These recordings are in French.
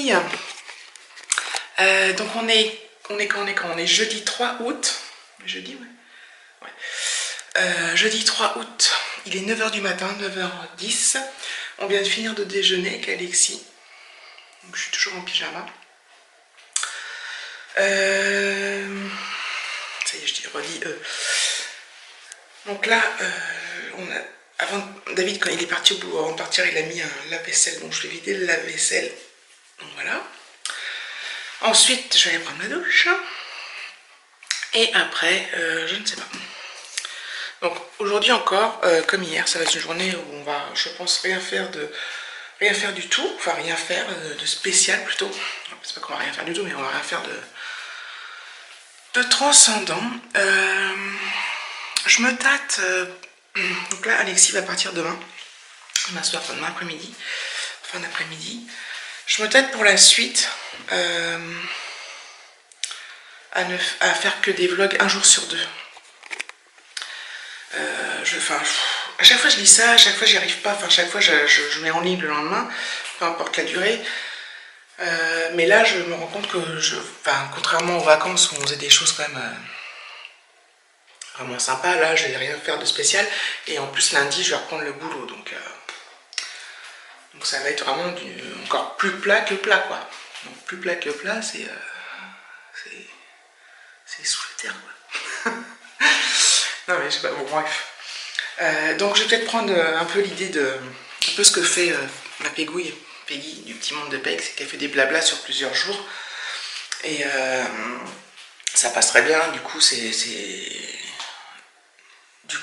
famille. Donc on est quand on est jeudi 3 août. Jeudi, ouais. Jeudi 3 août, il est 9 h du matin, 9 h 10. On vient de finir de déjeuner avec Alexis. Donc je suis toujours en pyjama. Ça y est, je dis redis. Donc là, David, quand il est parti au boulot, avant de partir, il a mis un lave-vaisselle. Donc je vais vider le lave-vaisselle. Donc voilà. Ensuite, je vais aller prendre ma douche. Et après, je ne sais pas. Donc aujourd'hui encore, comme hier, ça va être une journée où on va, je pense, rien faire du tout. Enfin, rien faire de spécial plutôt. C'est pas qu'on va rien faire du tout, mais on va rien faire de transcendant. Je me tâte. Donc là, Alexis va partir demain. Demain soir, enfin demain après-midi. Fin d'après-midi. Je me tâte pour la suite à faire que des vlogs un jour sur deux. À chaque fois je dis ça, à chaque fois j'y arrive pas, enfin à chaque fois je mets en ligne le lendemain, peu importe la durée. Mais là je me rends compte que contrairement aux vacances où on faisait des choses quand même vraiment sympas, là je vais rien faire de spécial. Et en plus lundi je vais reprendre le boulot, donc ça va être vraiment encore plus plat que plat quoi. Donc plus plat que plat, c'est sous la terre quoi. Non mais je sais pas, bon bref. Donc je vais peut-être prendre un peu l'idée de un peu ce que fait ma Pégouille, Peggy du petit monde de Peg, c'est qu'elle fait des blablas sur plusieurs jours. Et ça passe très bien, du coup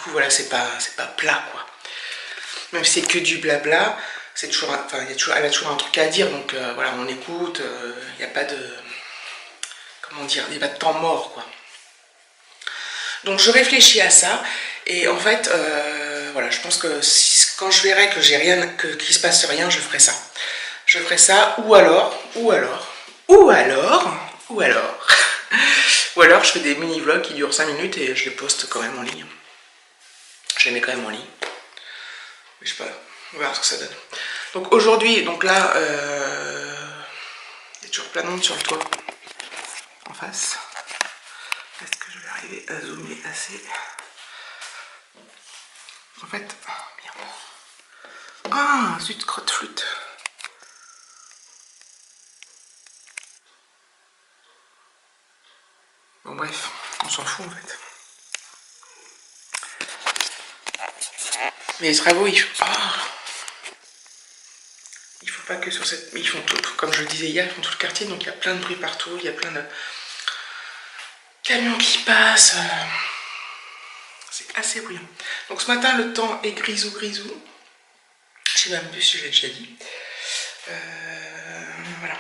voilà, c'est pas plat quoi. Même si c'est que du blabla, c'est toujours, elle a toujours un truc à dire, donc voilà, on écoute, il n'y a pas de, comment dire, il n'y a pas de temps mort quoi. Donc je réfléchis à ça, et en fait, voilà, je pense que quand je verrai que j'ai rien, qu'il se passe rien, je ferai ça. Je ferai ça, ou alors, je fais des mini-vlogs qui durent 5 minutes et je les poste quand même en ligne. Je les mets quand même en ligne. Mais je sais pas, on verra ce que ça donne. Donc aujourd'hui, donc là, il y a toujours plein de monde sur le toit, en face. Est-ce que je vais arriver à zoomer assez? En fait, merde. Ah, zut, crotte flûte. Bon bref, on s'en fout en fait. Mais les travaux, il faut pas que sur cette... Ils font tout, comme je le disais hier, ils font tout le quartier, donc il y a plein de bruit partout, il y a plein de camions qui passent. C'est assez bruyant. Donc ce matin, le temps est grisou. Je sais même plus si je l'ai déjà dit. Voilà.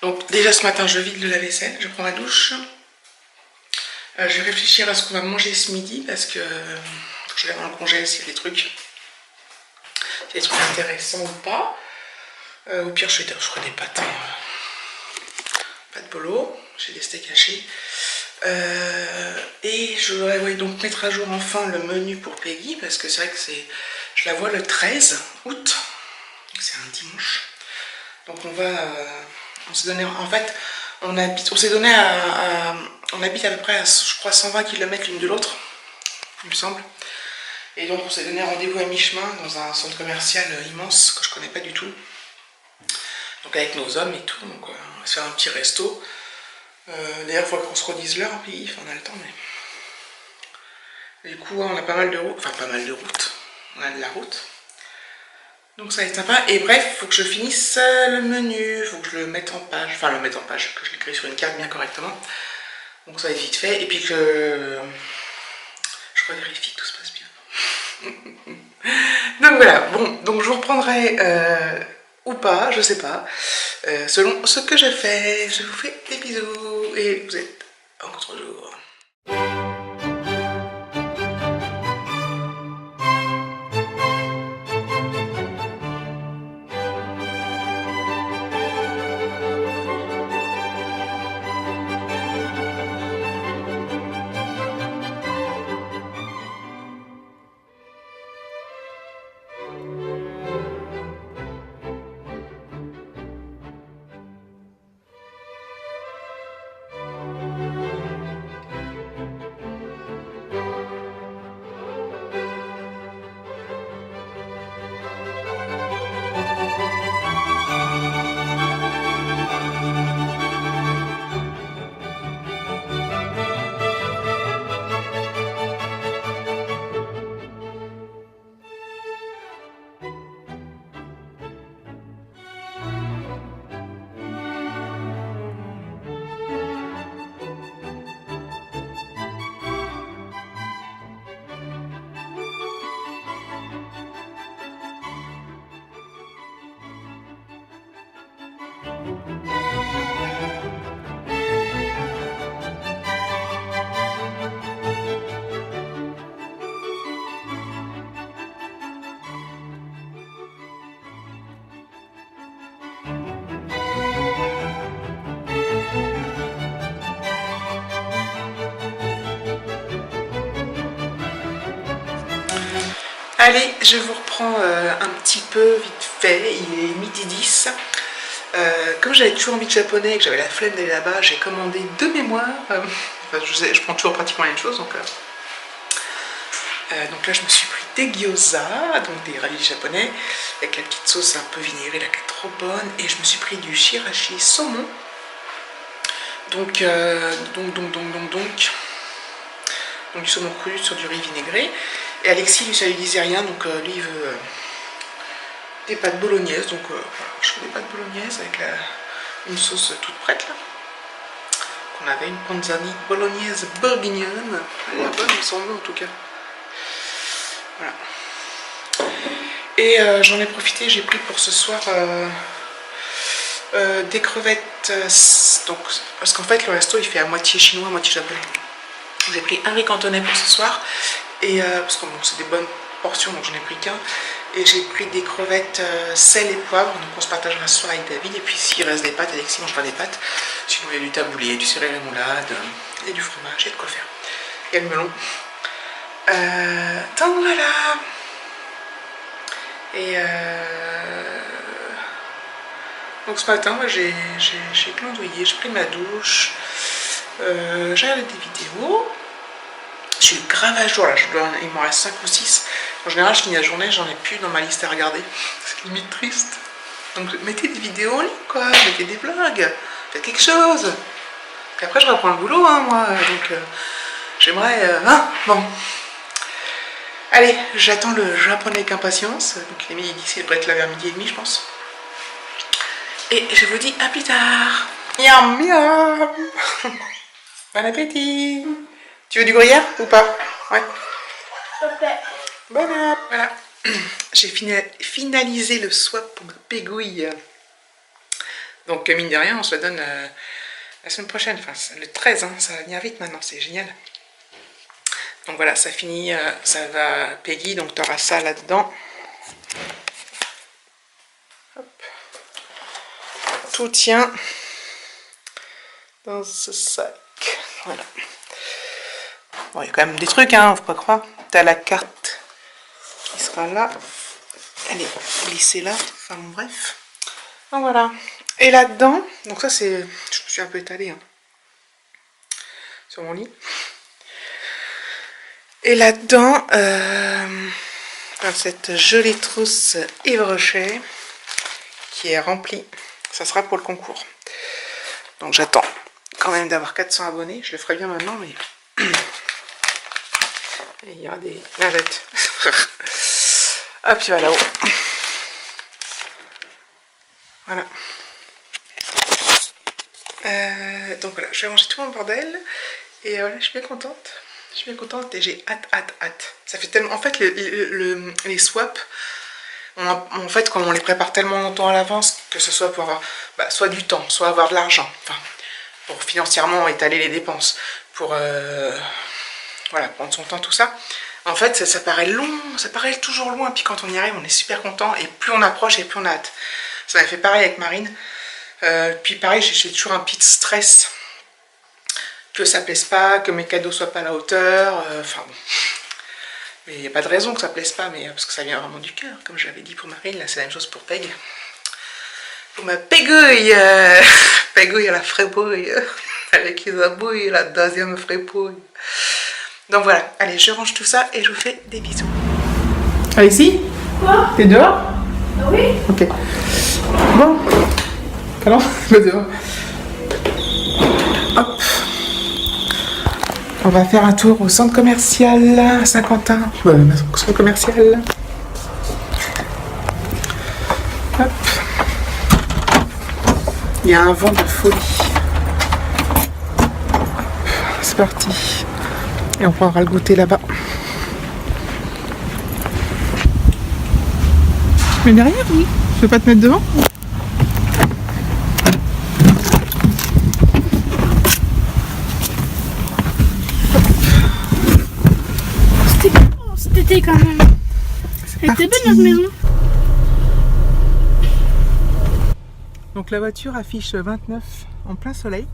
Donc déjà ce matin, je vide le lave-vaisselle, je prends ma douche. Je vais réfléchir à ce qu'on va manger ce midi, parce que je regarde dans le congé s'il y a des trucs intéressants ou pas. Au pire, je ferai des pâtes. Pas de bolo, j'ai des steaks hachés. Et je voudrais donc mettre à jour enfin le menu pour Peggy, parce que c'est vrai que je la vois le 13 août, c'est un dimanche. Donc on s'est donné, en fait, on habite à peu près à, je crois, 120 km l'une de l'autre, il me semble. Et donc on s'est donné rendez-vous à mi-chemin dans un centre commercial immense que je connais pas du tout. Donc avec nos hommes et tout, donc on va se faire un petit resto. D'ailleurs il faut qu'on se redise l'heure, puis on a le temps, mais... Du coup on a pas mal de routes, on a de la route. Donc ça va être sympa, et bref, il faut que je finisse le menu, il faut que je le mette en page, que je l'écris sur une carte bien correctement. Donc ça va être vite fait, et puis que je revérifie que tout se passe bien. Donc voilà, bon, donc je vous reprendrai ou pas, je sais pas, selon ce que je fais. Je vous fais des bisous et vous êtes en contre-jour. Allez, je vous reprends un petit peu vite fait, il est midi 10. Comme j'avais toujours envie de japonais et que j'avais la flemme d'aller là-bas, j'ai commandé de mémoire. Enfin, je prends toujours pratiquement la même chose, donc là je me suis pris des gyoza, donc des raviolis japonais, avec la petite sauce un peu vinaigrée là qui est trop bonne, et je me suis pris du shirashi saumon. Donc du saumon cru sur du riz vinaigré. Et Alexis, lui, ça lui disait rien, donc lui, il veut des pâtes bolognaises. Donc voilà, je fais des pâtes bolognaises avec une sauce toute prête, là. On avait une panzani bolognaise bourguignonne. Elle est bonne, elle sent bon, en tout cas. Voilà. Et j'en ai profité, j'ai pris pour ce soir des crevettes. Donc, parce qu'en fait, le resto, il fait à moitié chinois, à moitié japonais. J'ai pris un riz cantonais pour ce soir. Et parce que bon, c'est des bonnes portions, donc j'en ai pris qu'un. Et j'ai pris des crevettes sel et poivre, donc on se partagera ce soir avec David. Et puis s'il reste des pâtes, Alexis mangera des pâtes. Sinon il y a du taboulé, du céréales rémoulade, et du fromage, et de quoi faire. Et le melon. Donc voilà. Et donc ce matin, j'ai glandouillé, j'ai pris ma douche, j'ai regardé des vidéos. Je suis grave à jour là, il m'en reste 5 ou 6. En général, je finis la journée, j'en ai plus dans ma liste à regarder. C'est limite triste. Donc mettez des vidéos en ligne quoi, mettez des vlogs, faites quelque chose. Et après, je reprends le boulot, hein, moi. Donc j'aimerais. Bon. Allez, j'attends le japonais avec impatience. Donc il est midi 10, il devrait être là vers midi et demi, je pense. Et je vous dis à plus tard. Miam miam. Bon appétit. Tu veux du gruyère ou pas? Ouais. Ok. Bon app. Voilà. J'ai finalisé le swap pour ma pégouille. Donc mine de rien, on se la donne la semaine prochaine. Enfin, le 13, hein, ça va venir vite maintenant, c'est génial. Donc voilà, ça finit, ça va Peggy, donc tu auras ça là-dedans. Tout tient dans ce sac. Voilà. Bon, il y a quand même des trucs, hein, faut pas croire. T'as la carte qui sera là. Elle est glissée là. Enfin bon, bref. Donc voilà. Et là-dedans, donc ça c'est... Je me suis un peu étalée hein, sur mon lit. Et là-dedans, dans cette jolie trousse Yves Rocher qui est remplie. Ça sera pour le concours. Donc j'attends quand même d'avoir 400 abonnés. Je le ferai bien maintenant, mais... Et il y aura des navettes. Hop, tu vas là-haut. Voilà. Donc voilà, je vais ranger tout mon bordel. Et voilà, je suis bien contente. Je suis bien contente et j'ai hâte. Ça fait tellement... En fait, les swaps, en fait, comme on les prépare tellement longtemps à l'avance, que ce soit pour avoir soit du temps, soit avoir de l'argent, enfin, pour financièrement étaler les dépenses, pour... voilà, prendre son temps, tout ça. En fait, ça paraît long, ça paraît toujours loin. Puis quand on y arrive, on est super content. Et plus on approche, et plus on a hâte. Ça m'a fait pareil avec Marine. Puis pareil, j'ai toujours un petit stress. Que ça plaise pas, que mes cadeaux soient pas à la hauteur. Enfin bon. Mais il n'y a pas de raison que ça plaise pas, mais parce que ça vient vraiment du cœur. Comme j'avais dit pour Marine, là c'est la même chose pour Peg. Pour ma pégouille. Pégouille à la frépouille. Avec Isabouille, la deuxième frépouille. Donc voilà, allez, je range tout ça et je vous fais des bisous. Alexis? Quoi? T'es dehors? Oui. Ok. Bon. Comment? Va dehors. Hop. On va faire un tour au centre commercial Saint-Quentin. Centre commercial. Hop. Il y a un vent de folie. C'est parti. Et on prendra le goûter là-bas. Tu mets derrière? Oui. Je peux pas te mettre devant? jolie quand même. Elle était belle notre maison. Donc la voiture affiche 29 en plein soleil.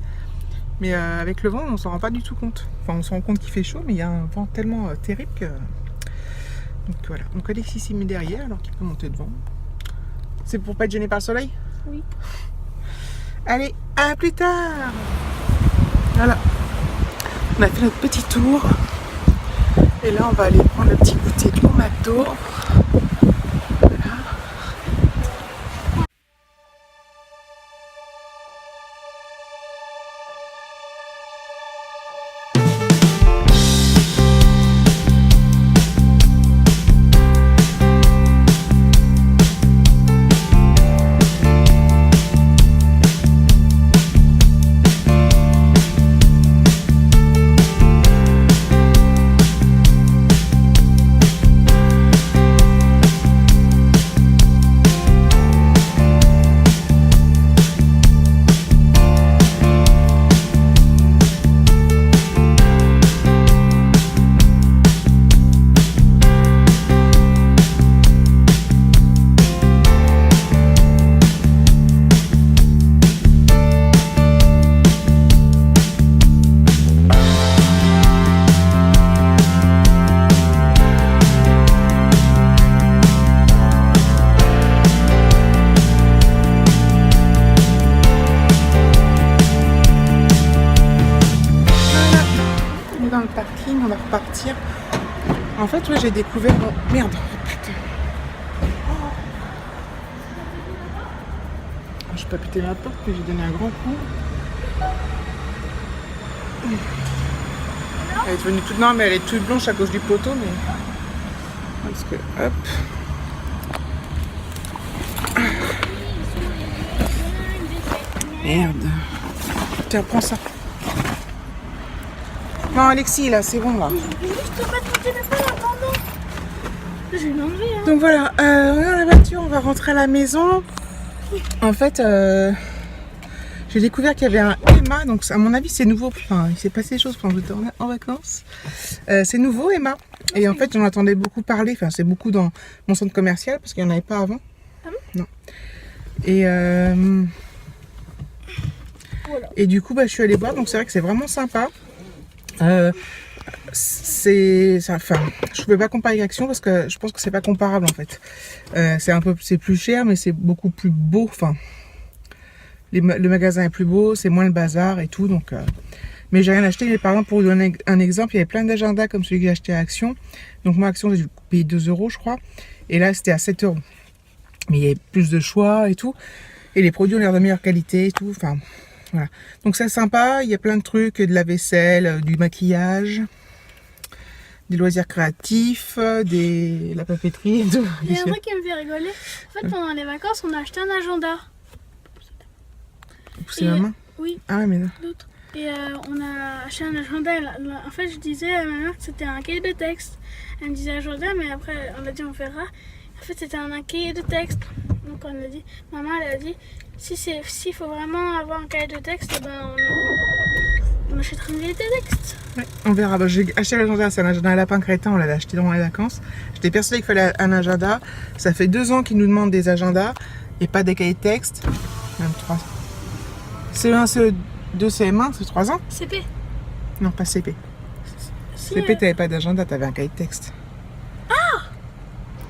Mais avec le vent, on s'en rend pas du tout compte. Enfin, on se rend compte qu'il fait chaud, mais il y a un vent tellement terrible que... Donc voilà. Donc Alexis s'y met derrière alors qu'il peut monter devant. C'est pour pas être gêné par le soleil? Oui. Allez, à plus tard. Voilà. On a fait notre petit tour. Et là, on va aller prendre le petit goûter au McDo. Voilà. Parking, on va repartir. En fait, ouais, j'ai découvert... Oh, merde, putain. Oh. Je peux pas péter la porte, mais j'ai donné un grand coup. Elle est devenue toute... Non, mais elle est toute blanche à cause du poteau, mais... Parce que... Hop. Merde. Tiens, prends ça. Non, Alexis, là, c'est bon, là. Je vais l'enlever. Hein. Donc voilà, on est dans la voiture, on va rentrer à la maison. En fait, j'ai découvert qu'il y avait un Emma, donc à mon avis, c'est nouveau. Enfin, il s'est passé des choses pendant que j'étais en vacances. C'est nouveau, Emma. Et en fait, j'en entendais beaucoup parler. Enfin, c'est beaucoup dans mon centre commercial, parce qu'il n'y en avait pas avant. Ah bon? Non. Et... Voilà. Et du coup, bah, je suis allée voir, donc c'est vrai que c'est vraiment sympa. Enfin, je ne peux pas comparer avec Action parce que je pense que c'est pas comparable en fait. C'est plus cher, mais c'est beaucoup plus beau. Enfin, le magasin est plus beau, c'est moins le bazar et tout. Donc, mais j'ai rien acheté. Mais par exemple, pour vous donner un exemple, il y avait plein d'agendas comme celui que j'ai acheté à Action. Donc moi, Action, j'ai dû payer 2 €, je crois. Et là, c'était à 7 €. Mais il y avait plus de choix et tout. Et les produits ont l'air de meilleure qualité et tout. Enfin. Voilà. Donc c'est sympa, il y a plein de trucs, de la vaisselle, du maquillage, des loisirs créatifs, la papeterie et tout. Il y a un truc qui me fait rigoler. En fait, pendant les vacances, on a acheté un agenda. C'est ma main? Oui. Ah ouais, mais non. D'autres. Et on a acheté un agenda. En fait, je disais à ma mère que c'était un cahier de texte. Elle me disait agenda, mais après, on a dit on verra. En fait, c'était un cahier de texte. Donc, on a dit, maman, elle a dit, s'il faut vraiment avoir un cahier de texte, ben, on achètera un cahier de texte. Ouais, on verra. Bah, j'ai acheté l'agenda, c'est un agenda à lapin crétin, on l'avait acheté dans les vacances. J'étais persuadée qu'il fallait un agenda. Ça fait 2 ans qu'ils nous demandent des agendas et pas des cahiers de texte. Même 3. CE1, CE2, CM1, c'est 3 ans? CP. Non, pas CP. CP, t'avais pas d'agenda, t'avais un cahier de texte. Ah!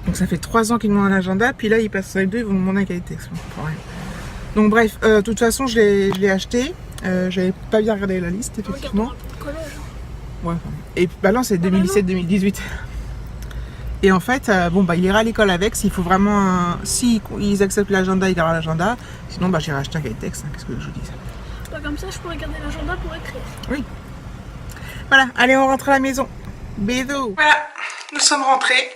Donc ça fait 3 ans qu'ils nous demandent un agenda, puis là ils passent sur les 2, ils vont nous demander un cahier de texte. Donc bref, de toute façon je l'ai acheté. J'avais pas bien regardé la liste, effectivement. Ouais. Et bah non, c'est 2017-2018. Et en fait, bon bah il ira à l'école avec. S'il faut vraiment, si ils acceptent l'agenda, il aura l'agenda. Sinon bah j'irai acheter un cahier de texte. Hein, qu'est-ce que je vous dis? Bah, comme ça, je pourrais garder l'agenda pour écrire. Oui. Voilà, allez, on rentre à la maison. Bisous. Voilà, nous sommes rentrés.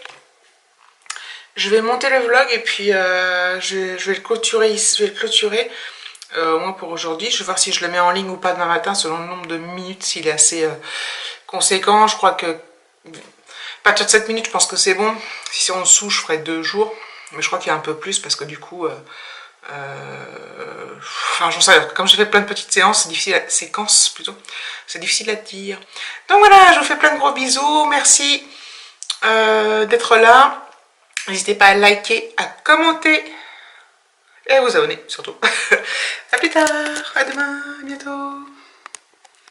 Je vais monter le vlog et puis je vais le clôturer. Au moins pour aujourd'hui. Je vais voir si je le mets en ligne ou pas demain matin selon le nombre de minutes, s'il est assez conséquent. Je crois que à partir de 7 minutes, je pense que c'est bon. Si c'est en dessous, je ferai 2 jours. Mais je crois qu'il y a un peu plus parce que du coup, enfin, j'en sais rien. Comme j'ai fait plein de petites séances, c'est difficile à dire. Donc voilà, je vous fais plein de gros bisous. Merci d'être là. N'hésitez pas à liker, à commenter et à vous abonner surtout. À plus tard, à demain, à bientôt.